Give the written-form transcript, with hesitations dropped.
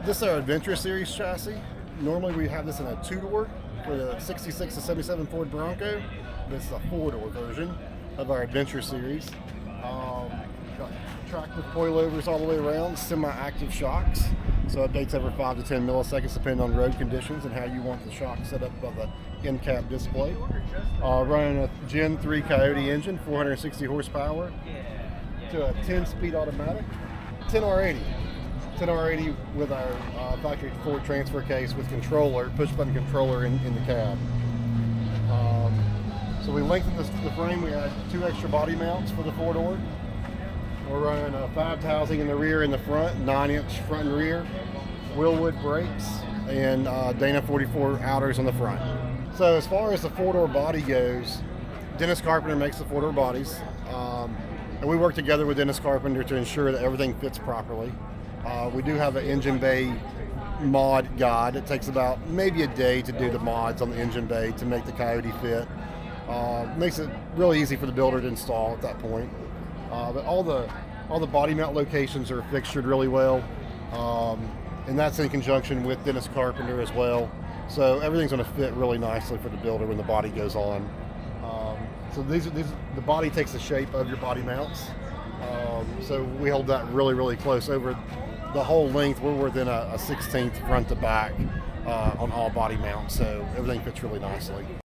This is our Adventure Series chassis. Normally we have this in a two-door for the 66 to 77 Ford Bronco. This is a four-door version of our Adventure Series. Got track with coilovers all the way around, semi-active shocks. So updates every 5 to 10 milliseconds depending on road conditions and how you want the shock set up by the in-cab display. Running a Gen 3 Coyote engine, 460 horsepower to a 10-speed automatic, 10R80 with our factory Ford transfer case with controller, push-button controller in the cab. So we lengthened the frame. We had 2 extra body mounts for the four-door. We're running a fabbed housing in the rear and the front, 9-inch front and rear, Willwood brakes, and Dana 44 outers on the front. So as far as the four-door body goes, Dennis Carpenter makes the four-door bodies, and we work together with Dennis Carpenter to ensure that everything fits properly. We do have an engine bay mod guide. It takes about maybe a day to do the mods on the engine bay to make the Coyote fit. Makes it really easy for the builder to install at that point. But all the body mount locations are fixtured really well, and that's in conjunction with Dennis Carpenter as well. So everything's going to fit really nicely for the builder when the body goes on. So the body takes the shape of your body mounts. So we hold that really close over the whole length. We're within a 1/16 front to back on all body mounts, so everything fits really nicely.